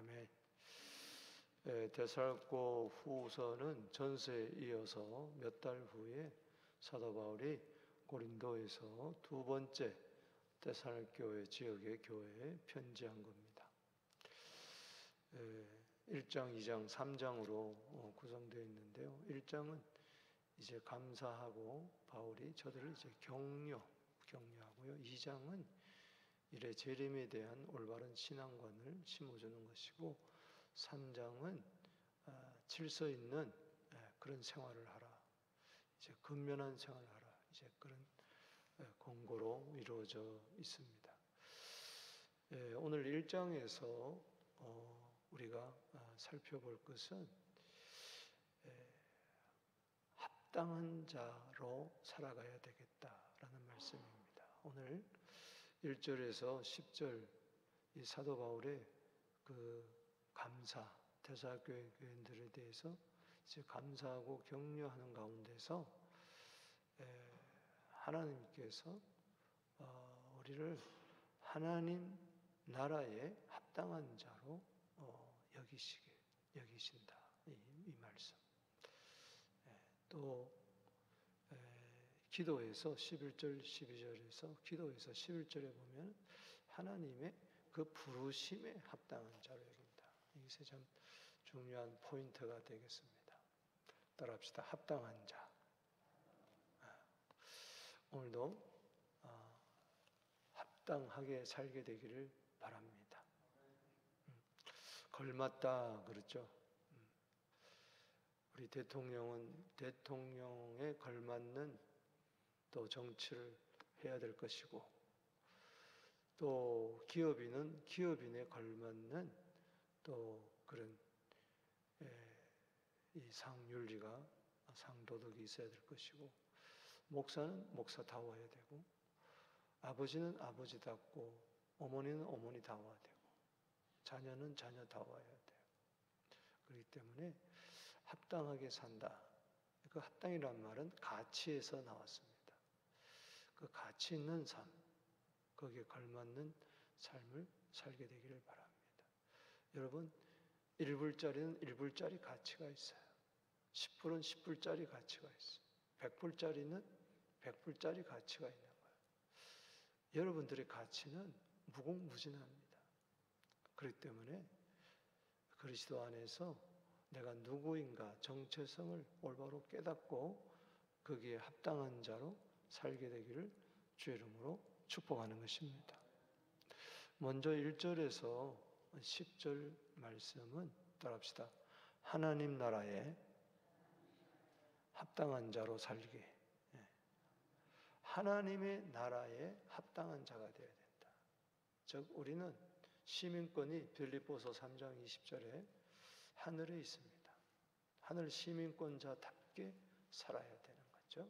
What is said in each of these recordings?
아멘. 데살고 후서는 전서에 이어서 몇 달 후에 사도 바울이 고린도에서 두 번째 데살교회 지역의 교회에 편지한 겁니다. 1장, 2장, 3장으로 구성되어 있는데요. 1장은 이제 감사하고 바울이 저들을 이제 격려하고요. 2장은 이래 재림에 대한 올바른 신앙관을 심어주는 것이고, 3장은 질서 있는 그런 생활을 하라, 이제 근면한 생활을 하라, 이제 그런 권고로 이루어져 있습니다. 오늘 1장에서 우리가 살펴볼 것은 합당한 자로 살아가야 되겠다라는 말씀입니다. 오늘 1절에서 10절 이 사도 바울의 그 감사, 데살교회 교인들에 대해서 이제 감사하고 격려하는 가운데서 하나님께서 우리를 하나님 나라에 합당한 자로 여기신다, 이 말씀. 또 기도에서 11절 12절에서 기도에서 11절에 보면 하나님의 그 부르심에 합당한 자로 여긴다. 이것이 참 중요한 포인트가 되겠습니다. 따라합시다. 합당한 자. 오늘도 합당하게 살게 되기를 바랍니다. 걸맞다 그렇죠. 우리 대통령은 대통령에 걸맞는 또 정치를 해야 될 것이고, 또 기업인은 기업인에 걸맞는 또 그런 이 상윤리가, 상도덕이 있어야 될 것이고, 목사는 목사다워야 되고, 아버지는 아버지답고, 어머니는 어머니다워야 되고, 자녀는 자녀다워야 돼요. 그렇기 때문에 합당하게 산다. 그 합당이란 말은 가치에서 나왔습니다. 그 가치 있는 삶, 거기에 걸맞는 삶을 살게 되기를 바랍니다. 여러분, 1불짜리는 1불짜리 가치가 있어요. 10불은 10불짜리 가치가 있어요. 100불짜리는 100불짜리 가치가 있는 거예요. 여러분들의 가치는 무궁무진합니다. 그렇기 때문에 그리스도 안에서 내가 누구인가 정체성을 올바로 깨닫고 거기에 합당한 자로 살게 되기를 주의 이름으로 축복하는 것입니다. 먼저 1절에서 10절 말씀은 따라합시다. 하나님 나라에 합당한 자로 살게. 하나님의 나라에 합당한 자가 되어야 된다. 즉 우리는 시민권이 빌립보서 3장 20절에 하늘에 있습니다. 하늘 시민권자답게 살아야 되는 거죠.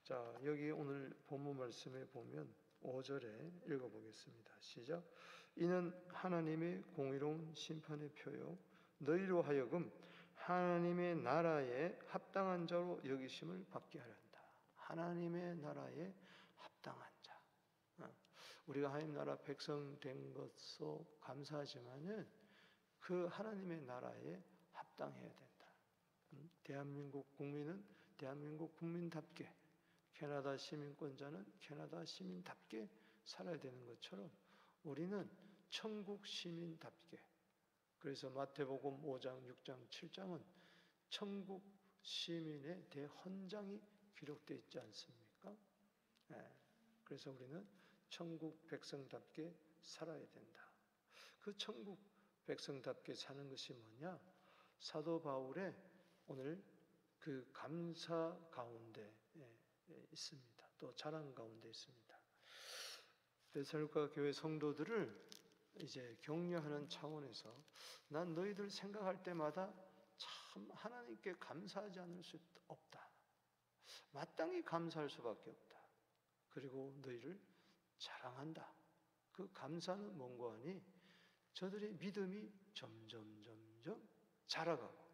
자, 여기 오늘 본문 말씀에 보면 5절에 읽어보겠습니다. 시작. 이는 하나님의 공의로운 심판의 표요 너희로 하여금 하나님의 나라에 합당한 자로 여기심을 받게 하려 한다. 하나님의 나라에 합당한 자. 우리가 하나님 나라 백성 된 것도 감사하지만은 그 하나님의 나라에 합당해야 된다. 대한민국 국민은 대한민국 국민답게, 캐나다 시민권자는 캐나다 시민답게 살아야 되는 것처럼 우리는 천국 시민답게. 그래서 마태복음 5장, 6장, 7장은 천국 시민의 대헌장이 기록되어 있지 않습니까? 그래서 우리는 천국 백성답게 살아야 된다. 그 천국 백성답게 사는 것이 뭐냐? 사도 바울의 오늘 그 감사 가운데 있습니다. 또 자랑 가운데 있습니다. 데살로니가 교회 성도들을 이제 격려하는 차원에서 난 너희들 생각할 때마다 참 하나님께 감사하지 않을 수 없다. 마땅히 감사할 수밖에 없다. 그리고 너희를 자랑한다. 그 감사는 뭔고 하니 저들의 믿음이 점점 자라가고,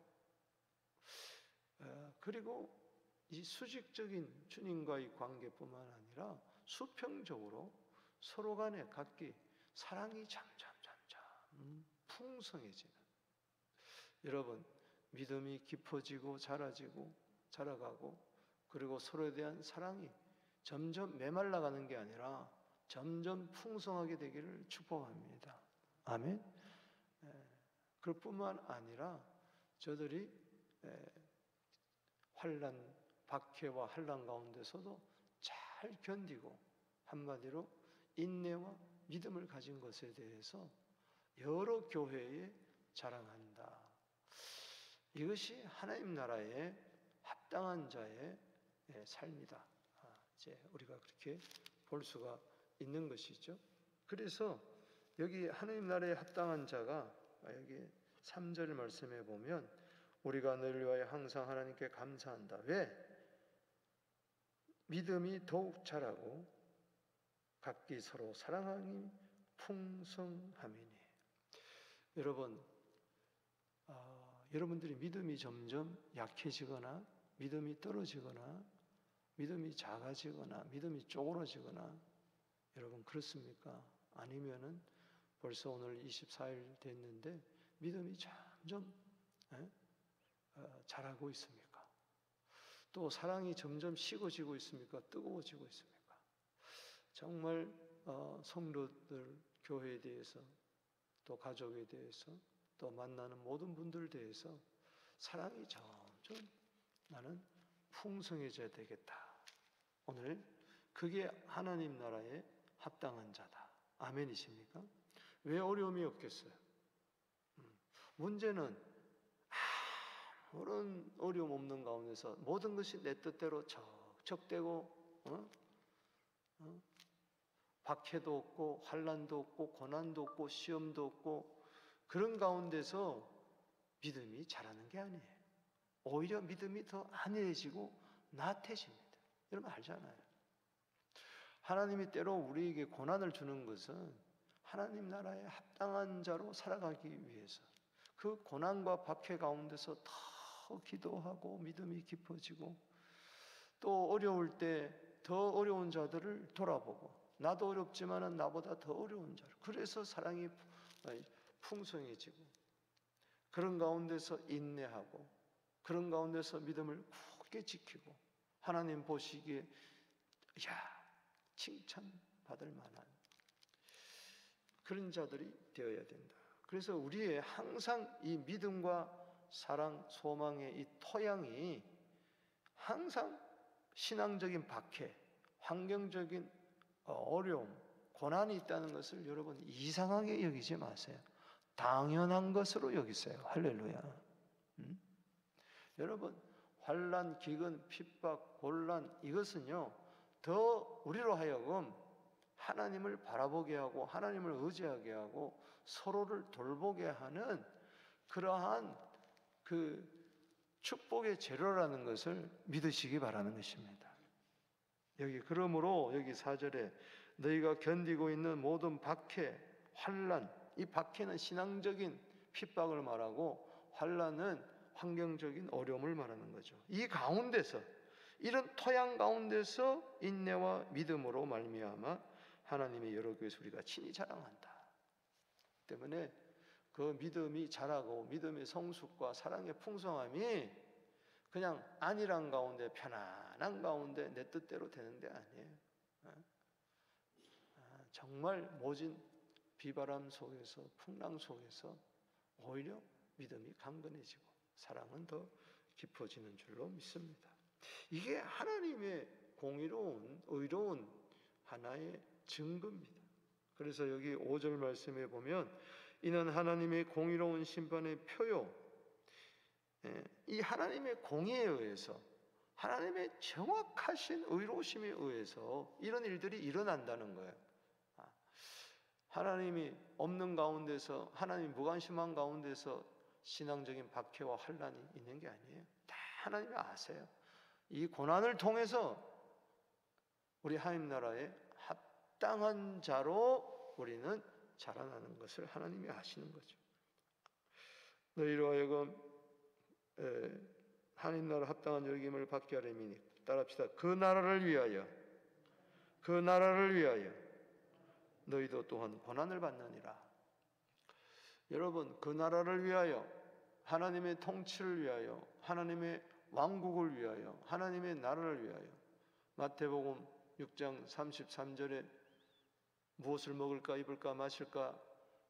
그리고 이 수직적인 주님과의 관계뿐만 아니라 수평적으로 서로 간에 각기 사랑이 점점 풍성해지는, 여러분 믿음이 깊어지고 자라가고 그리고 서로에 대한 사랑이 점점 메말라가는 게 아니라 점점 풍성하게 되기를 축복합니다. 아멘. 그뿐만 아니라 저들이 환난, 박해와 환난 가운데서도 잘 견디고 한마디로 인내와 믿음을 가진 것에 대해서 여러 교회에 자랑한다. 이것이 하나님 나라의 합당한 자의 삶이다. 이제 우리가 그렇게 볼 수가 있는 것이죠. 그래서 여기 하나님 나라에 합당한 자가 여기 3절 말씀에 보면 우리가 너희를 위하여 항상 하나님께 감사한다. 왜? 믿음이 더욱 자라고 각기 서로 사랑하니 풍성함이니. 여러분, 여러분들이 믿음이 점점 약해지거나 믿음이 떨어지거나 믿음이 작아지거나 믿음이 쪼그라지거나 여러분 그렇습니까? 아니면은 벌써 오늘 24일 됐는데 믿음이 점점 자라고 있습니까? 또 사랑이 점점 식어지고 있습니까? 뜨거워지고 있습니까? 정말 성도들, 교회에 대해서 또 가족에 대해서 또 만나는 모든 분들 대해서 사랑이 점점 나는 풍성해져야 되겠다. 오늘 그게 하나님 나라의 합당한 자다. 아멘이십니까? 왜 어려움이 없겠어요? 문제는 아무런 어려움 없는 가운데서 모든 것이 내 뜻대로 척척되고 박해도 없고 환난도 없고 고난도 없고 시험도 없고 그런 가운데서 믿음이 자라는 게 아니에요. 오히려 믿음이 더 안해지고 나태해집니다. 여러분 알잖아요. 하나님이 때로 우리에게 고난을 주는 것은 하나님 나라에 합당한 자로 살아가기 위해서, 그 고난과 박해 가운데서 더 기도하고 믿음이 깊어지고 또 어려울 때 더 어려운 자들을 돌아보고 나도 어렵지만은 나보다 더 어려운 자를, 그래서 사랑이 풍성해지고 그런 가운데서 인내하고 그런 가운데서 믿음을 굳게 지키고 하나님 보시기에 칭찬받을 만한 그런 자들이 되어야 된다. 그래서 우리의 항상 이 믿음과 사랑, 소망의 이 토양이 항상 신앙적인 박해, 환경적인 어려움, 고난이 있다는 것을 여러분 이상하게 여기지 마세요. 당연한 것으로 여기세요. 할렐루야. 여러분 환난, 기근, 핍박, 곤란 이것은요 더 우리로 하여금 하나님을 바라보게 하고 하나님을 의지하게 하고 서로를 돌보게 하는 그러한 그 축복의 재료라는 것을 믿으시기 바라는 것입니다. 그러므로 여기 4절에 너희가 견디고 있는 모든 박해, 환난, 이 박해는 신앙적인 핍박을 말하고 환난은 환경적인 어려움을 말하는 거죠. 이 가운데서 이런 토양 가운데서 인내와 믿음으로 말미암아 하나님의 여러 교회에서 우리가 친히 자랑한다. 때문에 그 믿음이 자라고 믿음의 성숙과 사랑의 풍성함이 그냥 안일한 가운데 편안한 가운데 내 뜻대로 되는 데 아니에요. 정말 모진 비바람 속에서 풍랑 속에서 오히려 믿음이 강건해지고 사랑은 더 깊어지는 줄로 믿습니다. 이게 하나님의 공의로운 의로운 하나의 증거입니다. 그래서 여기 5절 말씀에 보면 이는 하나님의 공의로운 심판의 표요, 이 하나님의 공의에 의해서 하나님의 정확하신 의로우심에 의해서 이런 일들이 일어난다는 거예요. 하나님이 없는 가운데서, 하나님이 무관심한 가운데서 신앙적인 박해와 환난이 있는 게 아니에요. 다 하나님이 아세요. 이 고난을 통해서 우리 하나님 나라의 합당한 자로 우리는 자라나는 것을 하나님이 아시는 거죠. 너희로 하여금 하나님 나라 합당한 여김을 받게 하려니 따라합시다. 그 나라를 위하여 너희도 또한 고난을 받느니라. 여러분, 그 나라를 위하여, 하나님의 통치를 위하여, 하나님의 왕국을 위하여, 하나님의 나라를 위하여. 마태복음 6장 33절에 무엇을 먹을까 입을까 마실까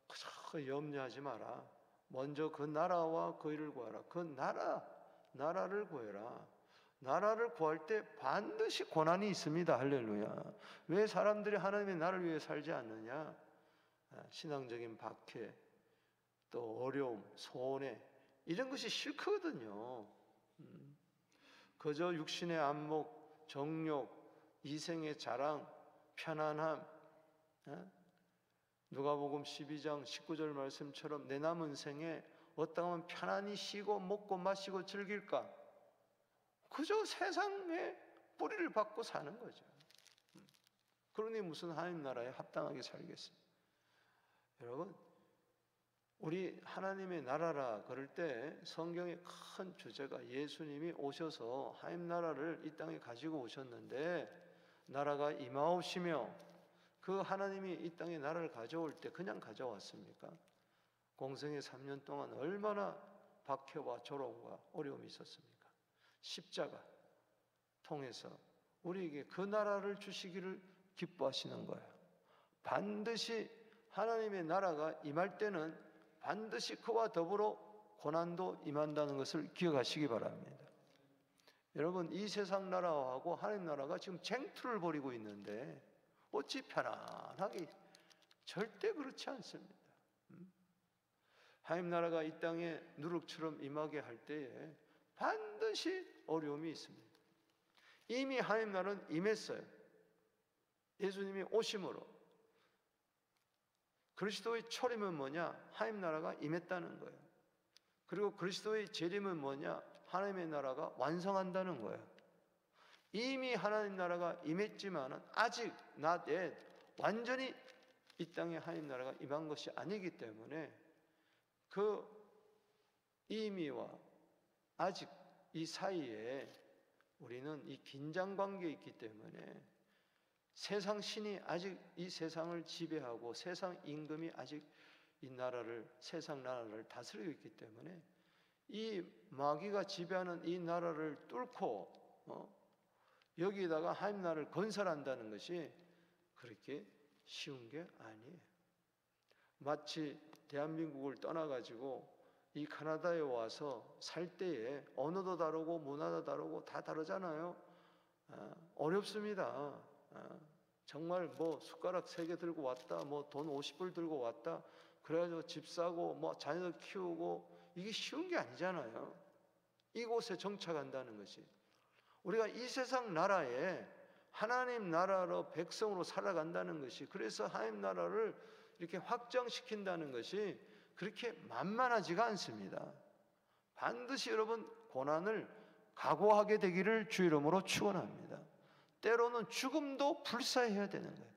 그저 염려하지 마라. 먼저 그 나라와 그 일을 구하라. 그 나라를 구해라. 나라를 구할 때 반드시 고난이 있습니다. 할렐루야. 왜 사람들이 하나님의 나라를 위해 살지 않느냐? 신앙적인 박해, 또 어려움, 손해, 이런 것이 싫거든요. 그저 육신의 안목, 정욕, 이생의 자랑, 편안함, 누가복음 12장 19절 말씀처럼 내 남은 생에 어떠하면 편안히 쉬고 먹고 마시고 즐길까? 그저 세상에 뿌리를 박고 사는 거죠. 그러니 무슨 하나님 나라에 합당하게 살겠습니까? 여러분, 우리 하나님의 나라라 그럴 때 성경의 큰 주제가 예수님이 오셔서 하나님 나라를 이 땅에 가지고 오셨는데 나라가 임하옵시며, 그 하나님이 이 땅에 나라를 가져올 때 그냥 가져왔습니까? 공생의 3년 동안 얼마나 박해와 조롱과 어려움이 있었습니까? 십자가 통해서 우리에게 그 나라를 주시기를 기뻐하시는 거예요. 반드시 하나님의 나라가 임할 때는 반드시 그와 더불어 고난도 임한다는 것을 기억하시기 바랍니다. 여러분, 이 세상 나라하고 하나님 나라가 지금 쟁투를 벌이고 있는데 어찌 편안하게, 절대 그렇지 않습니다. 하나님 나라가 이 땅에 누룩처럼 임하게 할 때에 반드시 어려움이 있습니다. 이미 하나님 나라는 임했어요. 예수님이 오심으로. 그리스도의 초림은 뭐냐? 하나님 나라가 임했다는 거예요. 그리고 그리스도의 재림은 뭐냐? 하나님의 나라가 완성한다는 거예요. 이미 하나님 나라가 임했지만은 아직 not yet, 완전히 이 땅에 하나님 나라가 임한 것이 아니기 때문에 그 이미와 아직 이 사이에 우리는 이 긴장 관계에 있기 때문에 세상 신이 아직 이 세상을 지배하고 세상 임금이 아직 이 나라를, 세상 나라를 다스리고 있기 때문에 이 마귀가 지배하는 이 나라를 뚫고 여기에다가 하나님 나라를 건설한다는 것이 그렇게 쉬운 게 아니에요. 마치 대한민국을 떠나가지고 이 캐나다에 와서 살 때에 언어도 다르고 문화도 다르고 다 다르잖아요. 어렵습니다. 정말 뭐 숟가락 3개 들고 왔다, 뭐 돈 50불 들고 왔다, 그래가지고 집 사고 뭐 자녀들 키우고, 이게 쉬운 게 아니잖아요. 이곳에 정착한다는 것이, 우리가 이 세상 나라에 하나님 나라로 백성으로 살아간다는 것이, 그래서 하나님 나라를 이렇게 확장시킨다는 것이 그렇게 만만하지가 않습니다. 반드시 여러분 고난을 각오하게 되기를 주 이름으로 축원합니다. 때로는 죽음도 불사해야 되는 거예요.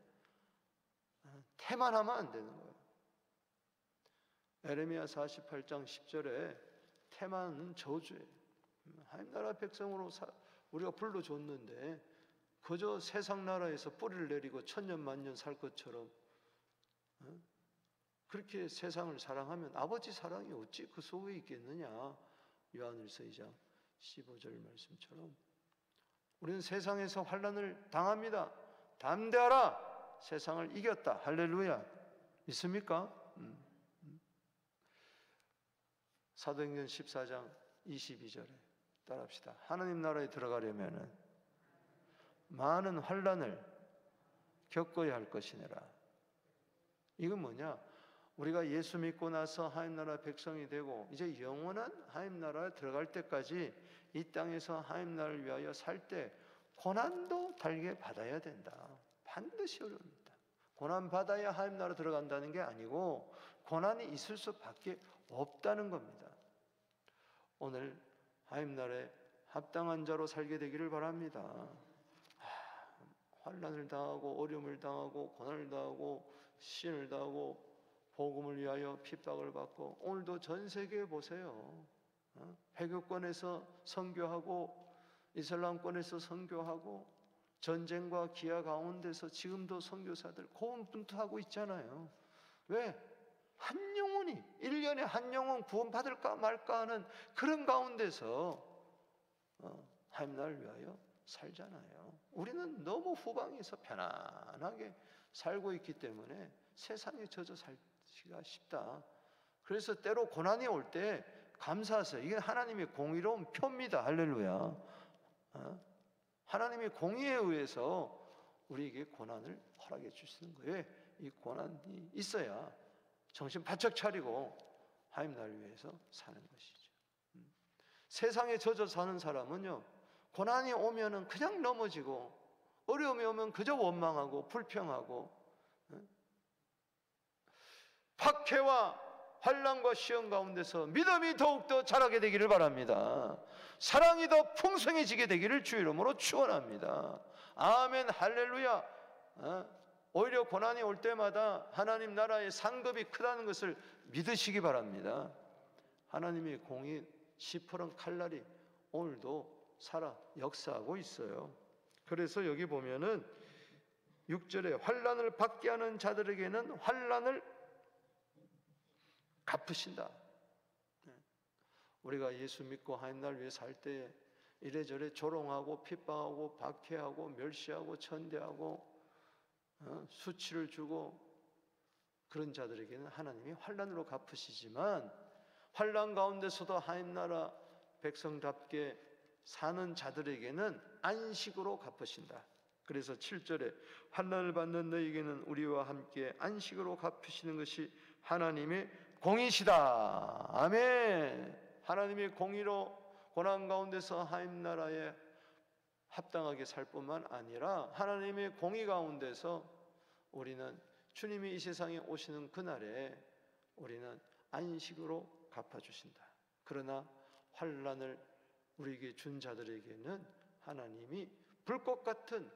태만하면 안 되는 거예요. 에레미야 48장 10절에 태만은 저주예요. 하나님 나라 백성으로 우리가 불러줬는데 그저 세상 나라에서 뿌리를 내리고 천년 만년 살 것처럼 그렇게 세상을 사랑하면 아버지 사랑이 어찌 그 속에 있겠느냐. 요한일서 2장 15절 말씀처럼 우리는 세상에서 환난을 당합니다. 담대하라, 세상을 이겼다. 할렐루야. 있습니까? 사도행전 14장 22절에 따라합시다. 하나님 나라에 들어가려면 많은 환난을 겪어야 할 것이니라. 이건 뭐냐? 우리가 예수 믿고 나서 하나님 나라 백성이 되고 이제 영원한 하나님 나라에 들어갈 때까지 이 땅에서 하나님 나라를 위하여 살 때 고난도 달게 받아야 된다. 반드시 어려웁니다. 고난 받아야 하나님 나라 들어간다는 게 아니고 고난이 있을 수밖에 없다는 겁니다. 오늘 하나님 나라에 합당한 자로 살게 되기를 바랍니다. 환난을 당하고 어려움을 당하고 고난을 당하고 시련을 당하고 복음을 위하여 핍박을 받고, 오늘도 전 세계에 보세요. 회교권에서 선교하고 이슬람권에서 선교하고 전쟁과 기아 가운데서 지금도 선교사들 고군분투하고 있잖아요. 왜? 한 영혼이 1년에 한 영혼 구원받을까 말까 하는 그런 가운데서 하나님 나라를 위하여 살잖아요. 우리는 너무 후방에서 편안하게 살고 있기 때문에 세상에 젖어 살기가 쉽다. 그래서 때로 고난이 올 때 감사하세요. 이게 하나님의 공의로운 표입니다. 할렐루야. 하나님의 공의에 의해서 우리에게 고난을 허락해 주시는 거예요. 이 고난이 있어야 정신 바짝 차리고 하나님 나라를 위해서 사는 것이죠. 세상에 젖어 사는 사람은요, 고난이 오면은 그냥 넘어지고, 어려움이 오면 그저 원망하고 불평하고, 박해와 환난과 시험 가운데서 믿음이 더욱더 자라게 되기를 바랍니다. 사랑이 더 풍성해지게 되기를 주 이름으로 축원합니다. 아멘, 할렐루야. 오히려 고난이 올 때마다 하나님 나라의 상급이 크다는 것을 믿으시기 바랍니다. 하나님의 공의 시퍼런 칼날이 오늘도 살아 역사하고 있어요. 그래서 여기 보면은 6절에 환난을 받게 하는 자들에게는 환난을 갚으신다. 우리가 예수 믿고 하나님 나라를 위해 살 때 이래저래 조롱하고 핍박하고 박해하고 멸시하고 천대하고 수치를 주고 그런 자들에게는 하나님이 환난으로 갚으시지만, 환난 가운데서도 하나님 나라 백성답게 사는 자들에게는 안식으로 갚으신다. 그래서 7절에 환난을 받는 너희에게는 우리와 함께 안식으로 갚으시는 것이 하나님의 공의시다. 아멘. 하나님의 공의로 고난 가운데서 하나님 나라에 합당하게 살 뿐만 아니라 하나님의 공의 가운데서 우리는 주님이 이 세상에 오시는 그날에 우리는 안식으로 갚아주신다. 그러나 환난을 우리에게 준 자들에게는 하나님이 불꽃 같은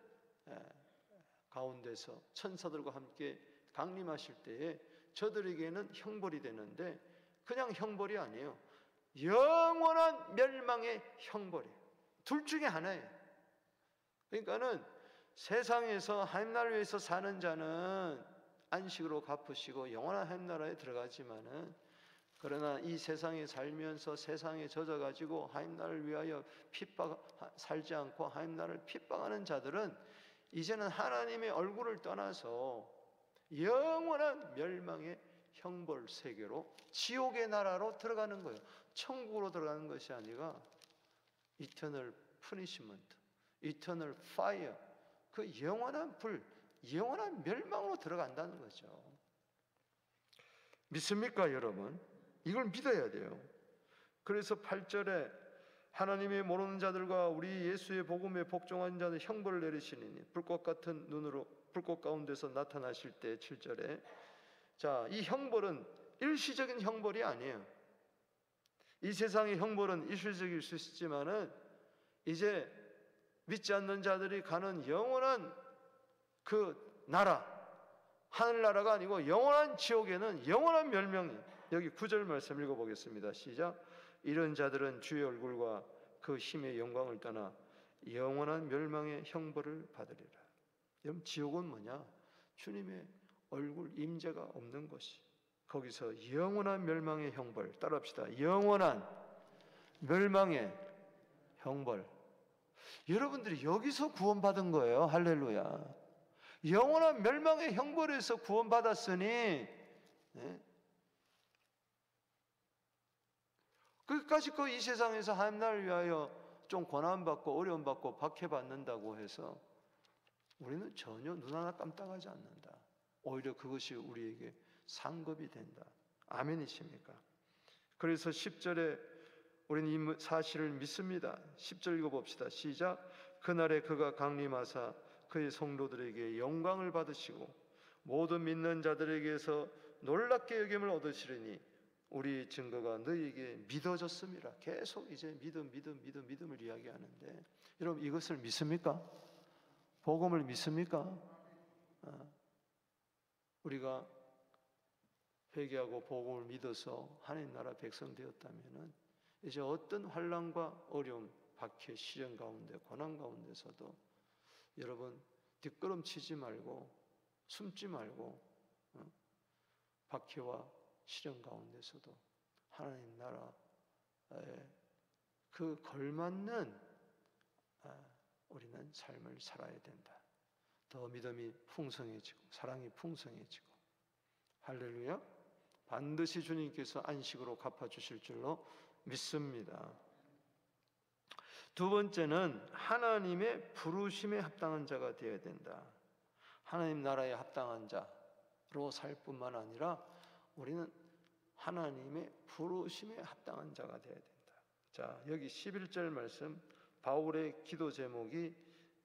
가운데서 천사들과 함께 강림하실 때에 저들에게는 형벌이 되는데, 그냥 형벌이 아니에요. 영원한 멸망의 형벌이에요. 둘 중에 하나예요. 그러니까는 세상에서 하나님 나라를 위해서 사는 자는 안식으로 갚으시고 영원한 하나님 나라에 들어가지만은, 그러나 이 세상에 살면서 세상에 젖어가지고 하나님 나라를 위하여 살지 않고 하나님 나라를 핍박하는 자들은 이제는 하나님의 얼굴을 떠나서 영원한 멸망의 형벌 세계로, 지옥의 나라로 들어가는 거예요. 천국으로 들어가는 것이 아니라 이터널 푸니시먼트, 이터널 파이어, 그 영원한 불, 영원한 멸망으로 들어간다는 거죠. 믿습니까, 여러분? 이걸 믿어야 돼요. 그래서 8절에 하나님의 모르는 자들과 우리 예수의 복음에 복종한 자는 형벌을 내리시니 불꽃 같은 눈으로 불꽃 가운데서 나타나실 때 7절에, 자, 이 형벌은 일시적인 형벌이 아니에요. 이 세상의 형벌은 일시적일 수 있지만은 이제 믿지 않는 자들이 가는 영원한 그 나라, 하늘나라가 아니고 영원한 지옥에는 영원한 멸망이, 여기 9절 말씀 읽어보겠습니다. 시작. 이런 자들은 주의 얼굴과 그 힘의 영광을 떠나 영원한 멸망의 형벌을 받으리라. 여러분, 지옥은 뭐냐? 주님의 얼굴 임재가 없는 것이, 거기서 영원한 멸망의 형벌, 따라합시다. 영원한 멸망의 형벌. 여러분들이 여기서 구원받은 거예요. 할렐루야. 영원한 멸망의 형벌에서 구원받았으니 끝까지 이 세상에서 하나님 나라를 위하여 좀 고난받고 어려움받고 박해받는다고 해서 우리는 전혀 눈 하나 깜짝하지 않는다. 오히려 그것이 우리에게 상급이 된다. 아멘이십니까? 그래서 10절에 우리는 이 사실을 믿습니다. 10절 읽어봅시다. 시작. 그날에 그가 강림하사 그의 성도들에게 영광을 받으시고 모든 믿는 자들에게서 놀랍게 여김을 얻으시리니 우리 증거가 너희에게 믿어졌습니다. 계속 이제 믿음을 이야기하는데, 여러분 이것을 믿습니까? 복음을 믿습니까? 우리가 회개하고 복음을 믿어서 하나님 나라 백성 되었다면은 이제 어떤 환난과 어려움, 박해, 시련 가운데, 고난 가운데서도 여러분 뒷걸음치지 말고 숨지 말고 박해와 시련 가운데서도 하나님 나라에 그 걸맞는 우리는 삶을 살아야 된다. 더 믿음이 풍성해지고 사랑이 풍성해지고, 할렐루야. 반드시 주님께서 안식으로 갚아주실 줄로 믿습니다. 두 번째는 하나님의 부르심에 합당한 자가 되어야 된다. 하나님 나라에 합당한 자로 살 뿐만 아니라 우리는 하나님의 부르심에 합당한 자가 되어야 된다. 자, 여기 11절 말씀, 바울의 기도 제목이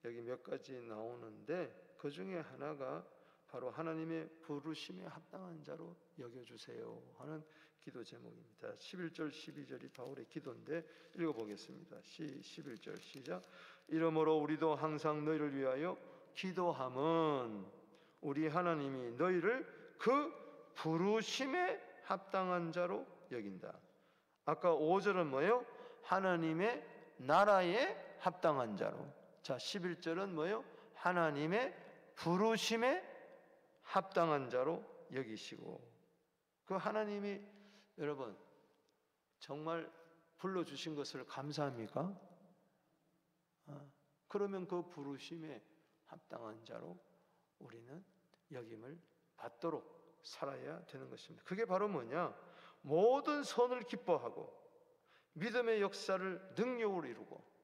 여기 몇 가지 나오는데 그 중에 하나가 바로 하나님의 부르심에 합당한 자로 여겨주세요 하는 기도 제목입니다. 11절 12절이 바울의 기도인데 읽어보겠습니다. 11절 시작. 이러므로 우리도 항상 너희를 위하여 기도함은 우리 하나님이 너희를 그 부르심에 합당한 자로 여긴다. 아까 5절은 뭐예요? 하나님의 나라에 합당한 자로. 자, 11절은 뭐예요? 하나님의 부르심에 합당한 자로 여기시고. 그 하나님이 여러분 정말 불러주신 것을 감사합니까? 그러면 그 부르심에 합당한 자로 우리는 여김을 받도록 살아야 되는 것입니다. 그게 바로 뭐냐? 모든 선을 기뻐하고 믿음의 역사를 능력으로 이루고.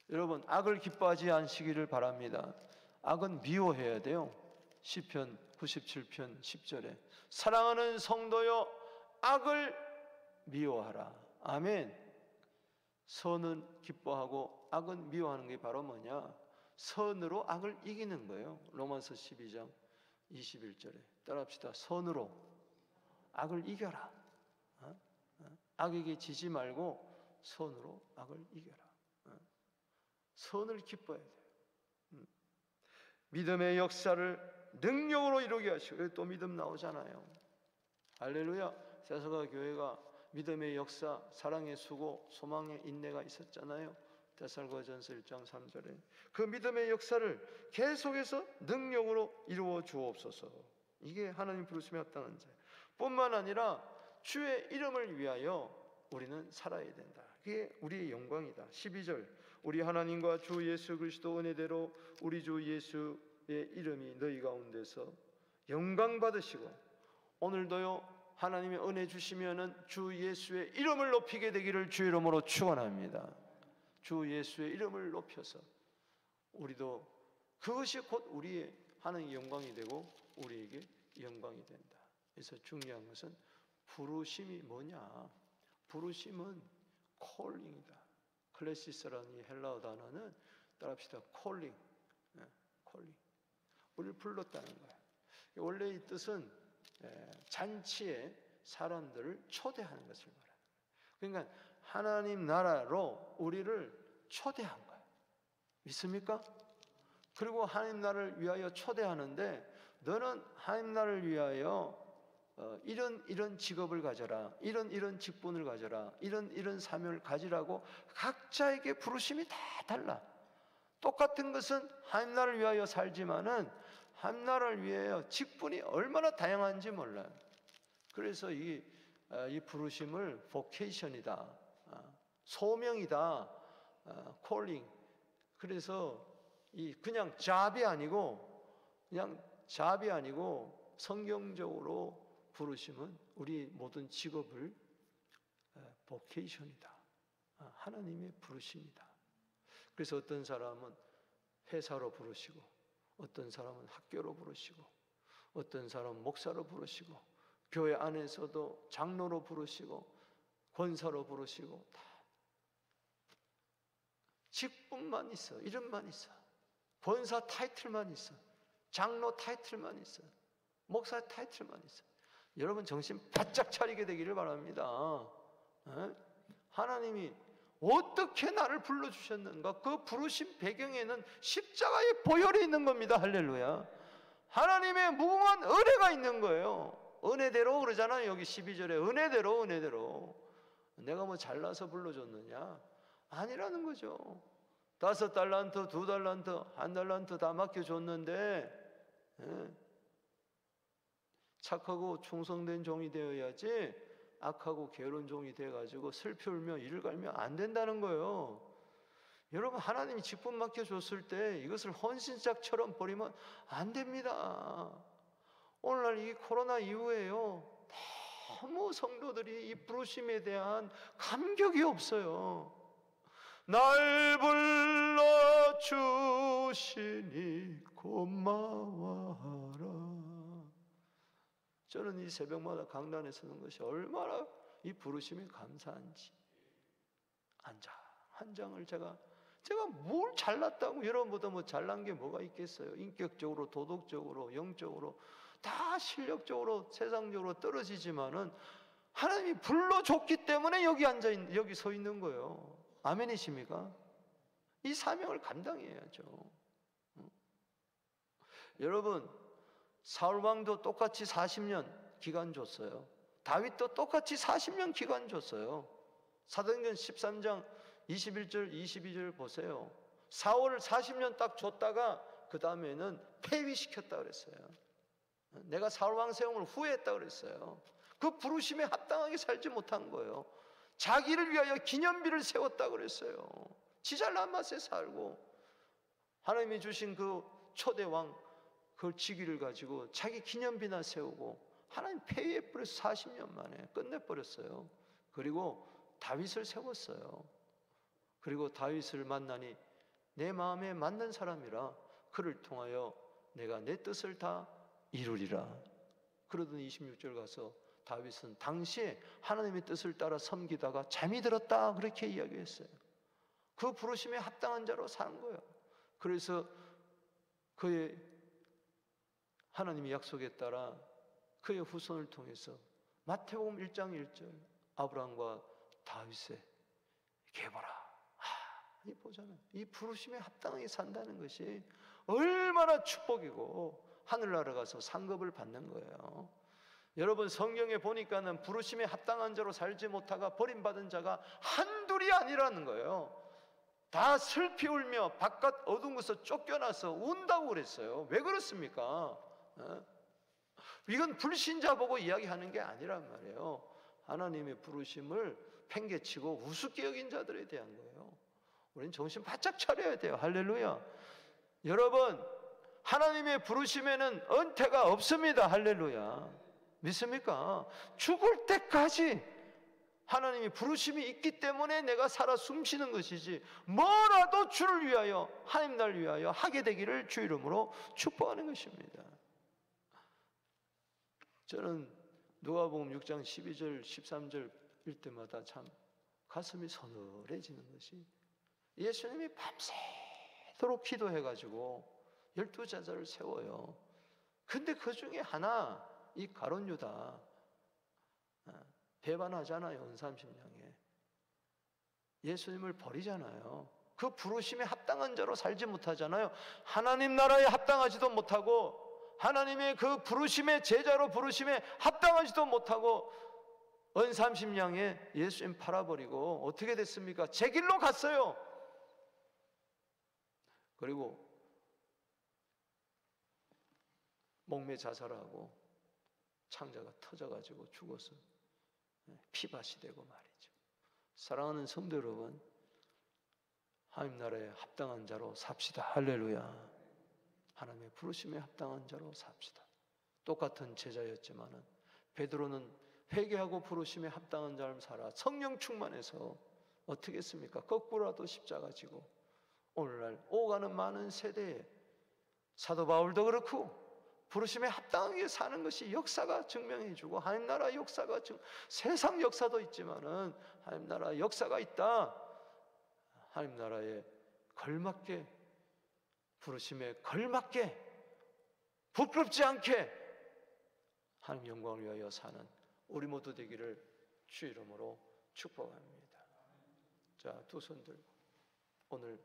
여러분, 악을 기뻐하지 않으시기를 바랍니다. 악은 미워해야 돼요. 시편 97편 10절에 사랑하는 성도여 악을 미워하라. 아멘. 선은 기뻐하고 악은 미워하는 게 바로 뭐냐? 선으로 악을 이기는 거예요. 로마서 12장 21절에 따라합시다. 선으로 악을 이겨라. 악에게 지지 말고 선으로 악을 이겨라. 선을 기뻐해야 돼요. 믿음의 역사를 능력으로 이루게 하시고. 여기 또 믿음 나오잖아요. 할렐루야. 세서가 교회가 믿음의 역사, 사랑의 수고, 소망의 인내가 있었잖아요. 데살로니가전서 1장 3절에 그 믿음의 역사를 계속해서 능력으로 이루어 주옵소서. 이게 하나님 부르심에 합당한 자 뿐만 아니라 주의 이름을 위하여 우리는 살아야 된다. 그게 우리의 영광이다. 12절 우리 하나님과 주 예수 그리스도 은혜대로 우리 주 예수의 이름이 너희 가운데서 영광 받으시고. 오늘도요 하나님의 은혜 주시면은 주 예수의 이름을 높이게 되기를 주 이름으로 축원합니다. 주 예수의 이름을 높여서 우리도 그것이 곧 우리의 하나님의 영광이 되고 우리에게 영광이 된다. 그래서 중요한 것은 부르심이 뭐냐? 부르심은 콜링이다. 클래시스라는 이 헬라어 단어는 따라합시다. 콜링. 콜링. 우리를 불렀다는 거야. 원래 이 뜻은 잔치에 사람들을 초대하는 것을 말하는 거예요. 그러니까 하나님 나라로 우리를 초대한 거예요. 믿습니까? 그리고 하나님 나라를 위하여 초대하는데 너는 하나님 나라를 위하여 이런 직업을 가져라, 이런 직분을 가져라, 이런 사명을 가지라고 각자에게 부르심이 다 달라. 똑같은 것은 하나님 나라를 위하여 살지만은 하나님 나라를 위하여 직분이 얼마나 다양한지 몰라요. 그래서 이 부르심을 vocation이다, 소명이다, calling. 그래서 이 그냥 잡이 아니고 성경적으로 부르심은 우리 모든 직업을 vocation이다, 하나님의 부르심이다. 그래서 어떤 사람은 회사로 부르시고, 어떤 사람은 학교로 부르시고, 어떤 사람은 목사로 부르시고, 교회 안에서도 장로로 부르시고, 권사로 부르시고, 다 직분만 있어, 이름만 있어, 권사 타이틀만 있어, 장로 타이틀만 있어, 목사 타이틀만 있어. 여러분 정신 바짝 차리게 되기를 바랍니다. 하나님이 어떻게 나를 불러주셨는가? 그 부르심 배경에는 십자가의 보혈이 있는 겁니다. 할렐루야. 하나님의 무궁한 은혜가 있는 거예요. 은혜대로 그러잖아요. 여기 12절에 은혜대로. 내가 뭐 잘나서 불러줬느냐? 아니라는 거죠. 5달란트, 2달란트, 1달란트 다 맡겨줬는데 착하고 충성된 종이 되어야지 악하고 게으른 종이 돼가지고 슬피 울며 이를 갈며 안 된다는 거예요. 여러분, 하나님이 직분 맡겨줬을 때 이것을 헌신짝처럼 버리면 안 됩니다. 오늘날 이 코로나 이후에요, 너무 성도들이 이 부르심에 대한 감격이 없어요. 날 불러주시니 고마워하라. 저는 이 새벽마다 강단에 서는 것이 얼마나 이 부르심에 감사한지. 한 장을 제가 뭘 잘났다고, 여러분보다 뭐 잘난 게 뭐가 있겠어요? 인격적으로, 도덕적으로, 영적으로 다 실력적으로, 세상적으로 떨어지지만은 하나님이 불러줬기 때문에 여기 서 있는 거예요. 아멘이십니까? 이 사명을 감당해야죠. 여러분, 사울 왕도 똑같이 40년 기간 줬어요. 다윗도 똑같이 40년 기간 줬어요. 사도행전 13장 21절 22절 보세요. 사울을 40년 딱 줬다가 그 다음에는 폐위시켰다 그랬어요. 내가 사울 왕 세움을 후회했다 그랬어요. 그 부르심에 합당하게 살지 못한 거예요. 자기를 위하여 기념비를 세웠다 그랬어요. 지 잘난 맛에 살고 하나님이 주신 그 초대왕 그 직위를 가지고 자기 기념비나 세우고 하나님 폐위해버려서 40년 만에 끝내버렸어요. 그리고 다윗을 세웠어요. 그리고 다윗을 만나니 내 마음에 맞는 사람이라 그를 통하여 내가 내 뜻을 다 이루리라. 그러더니 26절 가서 다윗은 당시에 하나님의 뜻을 따라 섬기다가 잠이 들었다 그렇게 이야기했어요. 그 부르심에 합당한 자로 사는 거예요. 그래서 그의 하나님의 약속에 따라 그의 후손을 통해서 마태복음 1장 1절 아브라함과 다윗의 계보라. 이 보잖아요. 이 부르심에 합당하게 산다는 것이 얼마나 축복이고 하늘나라 가서 상급을 받는 거예요. 여러분, 성경에 보니까는 부르심에 합당한 자로 살지 못하가 버림받은 자가 한둘이 아니라는 거예요. 다 슬피 울며 바깥 어두운 곳에서 쫓겨나서 운다고 그랬어요. 왜 그렇습니까? 이건 불신자 보고 이야기하는 게 아니란 말이에요. 하나님의 부르심을 팽개치고 우습게 여긴 자들에 대한 거예요. 우리는 정신 바짝 차려야 돼요. 할렐루야. 여러분, 하나님의 부르심에는 은퇴가 없습니다. 할렐루야. 믿습니까? 죽을 때까지 하나님의 부르심이 있기 때문에 내가 살아 숨쉬는 것이지, 뭐라도 주를 위하여, 하나님 나를 위하여 하게 되기를 주 이름으로 축복하는 것입니다. 저는 누가복음 6장 12절 13절일 때마다 참 가슴이 서늘해지는 것이, 예수님이 밤새도록 기도해가지고 12제자를 세워요. 근데 그 중에 하나, 이 가룟 유다 배반하잖아요. 은삼십냥에 예수님을 버리잖아요. 그 부르심에 합당한 자로 살지 못하잖아요. 하나님 나라에 합당하지도 못하고 하나님의 그 부르심의 제자로 부르심에 합당하지도 못하고 은삼십냥에 예수님 팔아버리고 어떻게 됐습니까? 제 길로 갔어요. 그리고 목매 자살하고 창자가 터져가지고 죽어서 피밭이 되고 말이죠. 사랑하는 성도 여러분, 하나님 나라에 합당한 자로 삽시다. 할렐루야. 하나님의 부르심에 합당한 자로 삽시다. 똑같은 제자였지만은 베드로는 회개하고 부르심에 합당한 자로 살아 성령 충만해서 어떻게 했습니까? 거꾸로라도 십자가 지고 오늘날 오가는 많은 세대에 사도 바울도 그렇고 부르심에 합당하게 사는 것이 역사가 증명해주고, 하나님 나라 역사가 세상 역사도 있지만은 하나님 나라 역사가 있다. 하나님 나라에 걸맞게, 부르심에 걸맞게, 부끄럽지 않게 하나님 영광을 위하여 사는 우리 모두 되기를 주 이름으로 축복합니다. 자, 두 손 들고 오늘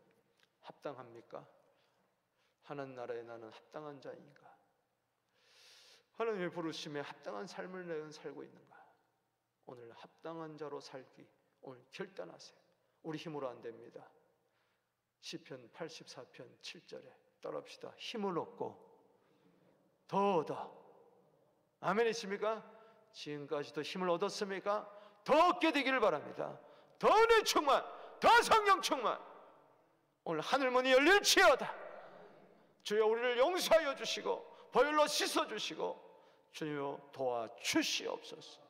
합당합니까? 하나님 나라에 나는 합당한 자인가? 하나님의 부르심에 합당한 삶을 내가 살고 있는가? 오늘 합당한 자로 살기 오늘 결단하세요. 우리 힘으로 안 됩니다. 시편 84편 7절에 따라합시다. 힘을 얻고 더 아멘이십니까? 지금까지도 힘을 얻었습니까? 더 얻게 되기를 바랍니다. 더 은혜 충만, 더 성령 충만. 오늘 하늘문이 열릴지어다. 주여 우리를 용서하여 주시고 보혈로 씻어주시고 주여 도와주시옵소서.